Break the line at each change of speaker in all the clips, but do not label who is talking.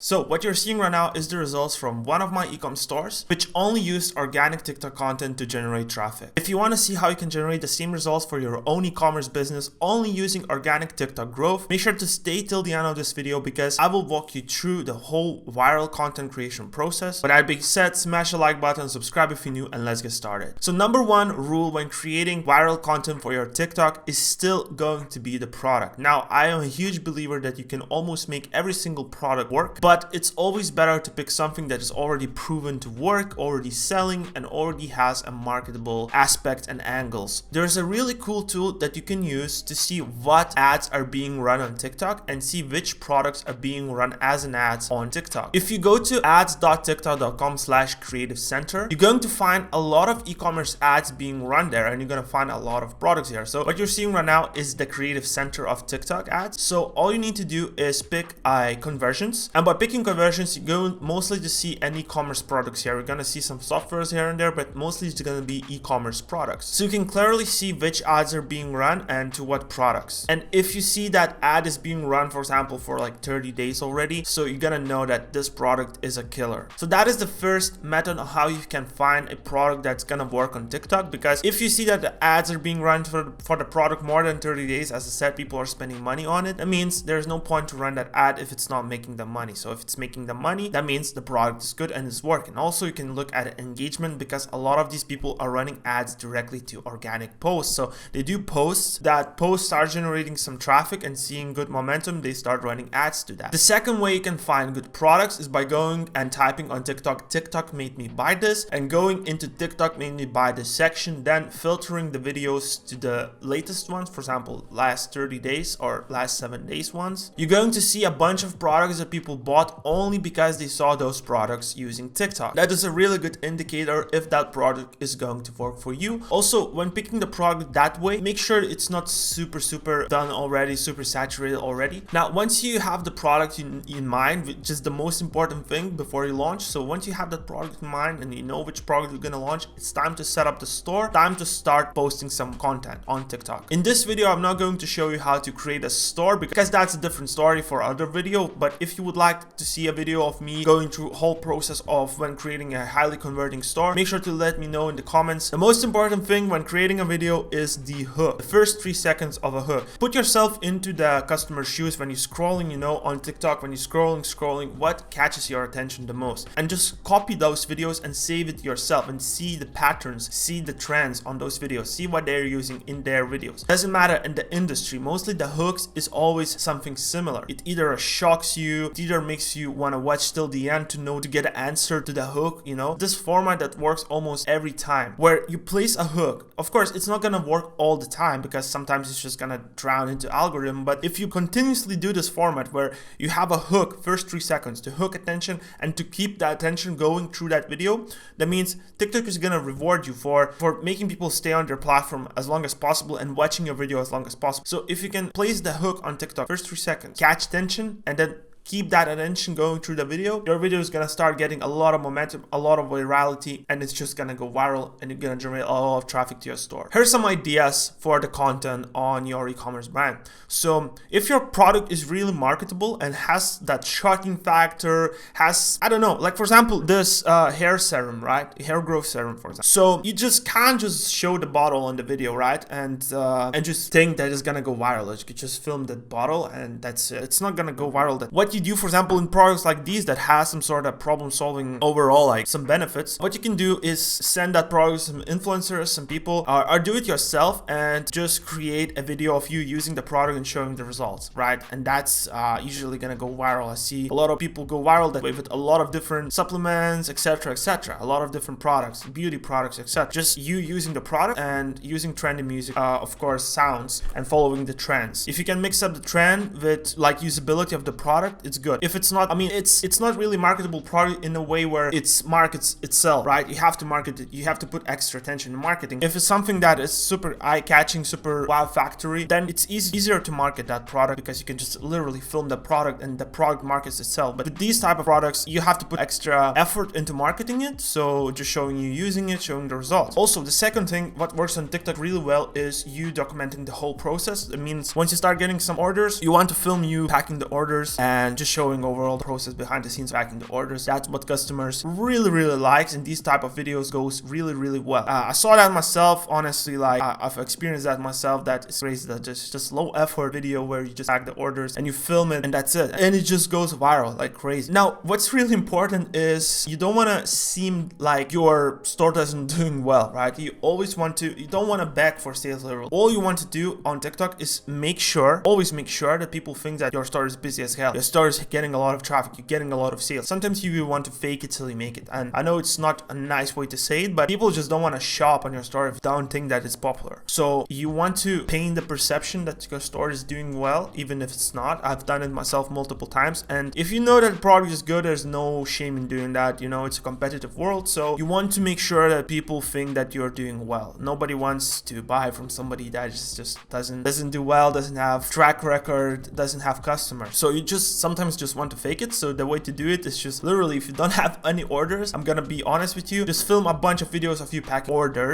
So what you're seeing right now is the results from one of my e-com stores, which only used organic TikTok content to generate traffic. If you want to see how you can generate the same results for your own e-commerce business only using organic TikTok growth, make sure to stay till the end of this video because I will walk you through the whole viral content creation process. With that being said, smash the like button, subscribe if you're new, and let's get started. So number one rule when creating viral content for your TikTok is still going to be the product. Now, I am a huge believer that you can almost make every single product work, but it's always better to pick something that is already proven to work, already selling, and already has a marketable aspect and angles. There's a really cool tool that you can use to see what ads are being run on TikTok and see which products are being run as an ads on TikTok. If you go to ads.tiktok.com/creative center, you're going to find a lot of e-commerce ads being run there, and you're going to find a lot of products here. So what you're seeing right now is the creative center of TikTok ads. So all you need to do is pick conversions, and by picking conversions, you're going mostly to see any e-commerce products here. We're going to see some softwares here and there, but mostly it's going to be e-commerce products. So you can clearly see which ads are being run and to what products. And if you see that ad is being run, for example, for like 30 days already, so you're going to know that this product is a killer. So that is the first method of how you can find a product that's going to work on TikTok, because if you see that the ads are being run for the product more than 30 days, as I said, people are spending money on it, that means there's no point to run that ad if it's not making them money. So if it's making the money, that means the product is good and it's working. Also, you can look at engagement, because a lot of these people are running ads directly to organic posts. So they do posts, that posts start generating some traffic and seeing good momentum, they start running ads to that. The second way you can find good products is by going and typing on TikTok, TikTok made me buy this, and going into TikTok made me buy this section, then filtering the videos to the latest ones, for example, last 30 days or last 7 days ones. You're going to see a bunch of products that people bought only because they saw those products using TikTok. That is a really good indicator if that product is going to work for you. Also, when picking the product that way, make sure it's not super done already, super saturated already. Now, once you have the product in mind, which is the most important thing before you launch, so once you have that product in mind and you know which product you're gonna launch, it's time to set up the store, time to start posting some content on TikTok. In this video, I'm not going to show you how to create a store because that's a different story for other video, but if you would like to see a video of me going through whole process of when creating a highly converting store, make sure to let me know in the comments. The most important thing when creating a video is the hook, the first 3 seconds of a hook. Put yourself into the customer's shoes when you're scrolling, on TikTok, when you're scrolling, what catches your attention the most, and just copy those videos and save it yourself and see the patterns, see the trends on those videos, see what they're using in their videos. Doesn't matter in the industry, mostly the hooks is always something similar. It either shocks you, it either makes you want to watch till the end to get an answer to the hook. This format that works almost every time, where you place a hook. Of course, it's not gonna work all the time because sometimes it's just gonna drown into algorithm, but if you continuously do this format where you have a hook first 3 seconds to hook attention and to keep that attention going through that video, that means TikTok is gonna reward you for making people stay on their platform as long as possible and watching your video as long as possible. So if you can place the hook on TikTok first 3 seconds, catch attention, and then keep that attention going through the video, your video is gonna start getting a lot of momentum, a lot of virality, and it's just gonna go viral and you're gonna generate a lot of traffic to your store. Here's some ideas for the content on your e-commerce brand. So if your product is really marketable and has that shocking factor, has, I don't know, like for example, this hair serum, right? Hair growth serum, for example. So you just can't just show the bottle on the video, right? And just think that it's gonna go viral. You could just film that bottle and that's it. It's not gonna go viral. What you do, for example, in products like these that has some sort of problem solving overall, like some benefits, what you can do is send that product to some influencers, some people, or do it yourself and just create a video of you using the product and showing the results, right? And that's usually gonna go viral. I see a lot of people go viral that way with a lot of different supplements, etc., a lot of different products, beauty products, etc. Just you using the product and using trendy music, of course, sounds, and following the trends. If you can mix up the trend with like usability of the product, it's good. If it's not, I mean, it's not really marketable product in a way where it's markets itself, right? You have to market it. You have to put extra attention in marketing. If it's something that is super eye-catching, super wow factory, then it's easier to market that product because you can just literally film the product and the product markets itself. But with these type of products, you have to put extra effort into marketing it. So just showing you using it, showing the results. Also, the second thing, what works on TikTok really well is you documenting the whole process. It means once you start getting some orders, you want to film you packing the orders and just showing overall the process behind the scenes, packing the orders. That's what customers really likes, and these type of videos goes really well. I saw that myself, honestly. Like I've experienced that myself. That it's crazy. That just low effort video where you just pack the orders and you film it and that's it, and it just goes viral like crazy. Now what's really important is you don't want to seem like your store doesn't doing well, right? You don't want to beg for sales level. All you want to do on TikTok is always make sure that people think that your store is busy as hell. Your store is getting a lot of traffic, you're getting a lot of sales. Sometimes you want to fake it till you make it, and I know it's not a nice way to say it, but people just don't want to shop on your store if they don't think that it's popular. So you want to paint the perception that your store is doing well, even if it's not. I've done it myself multiple times, and if you know that the product is good, there's no shame in doing that. You know, it's a competitive world, so you want to make sure that people think that you're doing well. Nobody wants to buy from somebody that just doesn't do well, doesn't have track record, doesn't have customers. So you just sometimes just want to fake it. So the way to do it is just literally, if you don't have any orders, I'm gonna be honest with you, just film a bunch of videos of you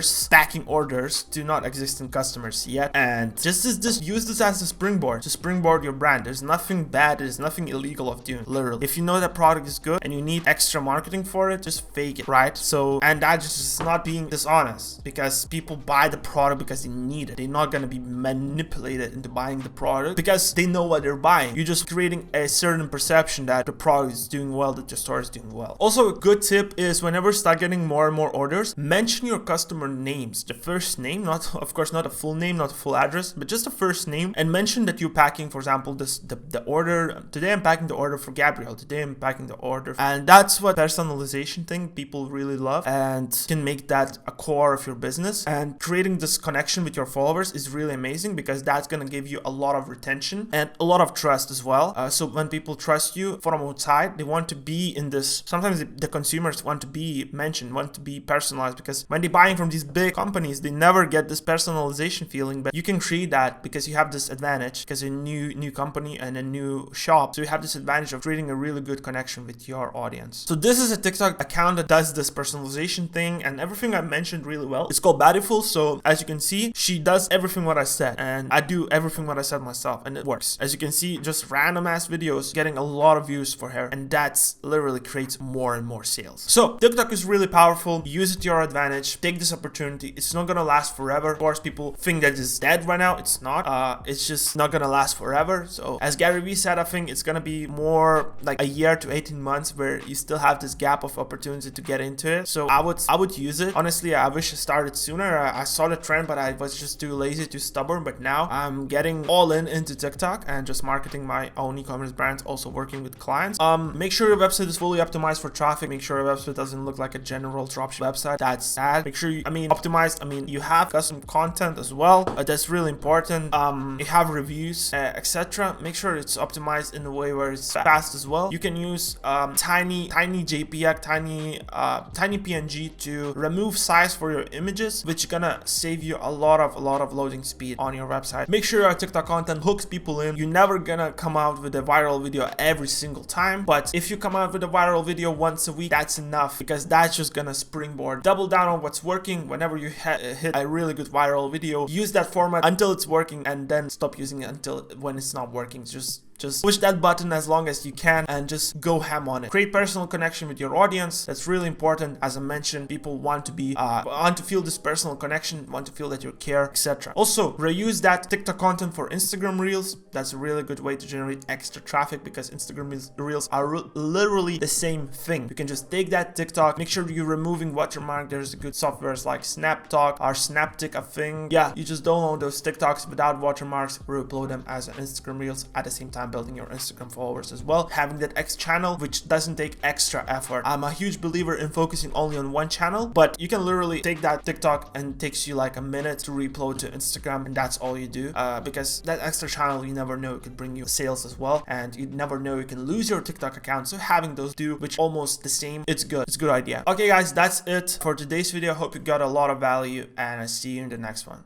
stacking orders do not existing customers yet, and just use this as a springboard to springboard your brand. There's nothing bad, there's nothing illegal of doing. Literally, if you know that product is good and you need extra marketing for it, just fake it, right? So, and that just is not being dishonest, because people buy the product because they need it. They're not gonna be manipulated into buying the product because they know what they're buying. You're just creating a certain perception that the product is doing well, that your store is doing well. Also, a good tip is whenever you start getting more and more orders, mention your customer names, the first name, not of course not a full name, not a full address, but just the first name, and mention that you're packing, for example, the order. Today I'm packing the order for Gabriel. Today I'm packing the order, and that's what personalization thing people really love, and can make that a core of your business. And creating this connection with your followers is really amazing, because that's gonna give you a lot of retention and a lot of trust as well. So when people trust you from outside, they want to be in this. Sometimes the consumers want to be mentioned, want to be personalized, because when they're buying from these big companies, they never get this personalization feeling. But you can create that because you have this advantage, because a new company and a new shop, so you have this advantage of creating a really good connection with your audience. So this is a TikTok account that does this personalization thing and everything I mentioned really well. It's called Bountiful. So as you can see, she does everything what I said, and I do everything what I said myself, and it works. As you can see, just random ass videos getting a lot of views for her, and that's literally creates more and more sales. So TikTok is really powerful. Use it to your advantage. Take this opportunity. It's not gonna last forever. Of course, people think that it's dead right now. It's not. It's just not gonna last forever. So as Gary Vee said, I think it's gonna be more like a year to 18 months where you still have this gap of opportunity to get into it. So I would use it. Honestly, I wish I started sooner. I saw the trend, but I was just too lazy, too stubborn. But now I'm getting all into TikTok and just marketing my own e-commerce brands, also working with clients. Make sure your website is fully optimized for traffic. Make sure your website doesn't look like a general dropship website. That's sad. Make sure optimized. You have custom content as well. That's really important. You have reviews, etc. Make sure it's optimized in a way where it's fast as well. You can use tiny JPEG, tiny PNG to remove size for your images, which is gonna save you a lot of loading speed on your website. Make sure your TikTok content hooks people in. You're never gonna come out with a viral video every single time, but if you come out with a viral video once a week, that's enough, because that's just gonna springboard. Double down on what's working. Whenever you hit a really good viral video, use that format until it's working, and then stop using it until when it's not working. Just push that button as long as you can and just go ham on it. Create personal connection with your audience. That's really important. As I mentioned, people want to feel this personal connection, want to feel that you care, etc. Also, reuse that TikTok content for Instagram Reels. That's a really good way to generate extra traffic, because Instagram Reels are literally the same thing. You can just take that TikTok, make sure you're removing watermark. There's good softwares like SnapTalk or Snaptic, a thing. Yeah, you just download those TikToks without watermarks, re-upload them as an Instagram Reels, at the same time building your Instagram followers as well, having that X channel, which doesn't take extra effort. I'm a huge believer in focusing only on one channel, but you can literally take that TikTok and it takes you like a minute to re-upload to Instagram, and that's all you do, because that extra channel, you never know, it could bring you sales as well, and you never know, you can lose your TikTok account. So having those two, which almost the same, it's good. It's a good idea. Okay guys, that's it for today's video. Hope you got a lot of value, and I see you in the next one.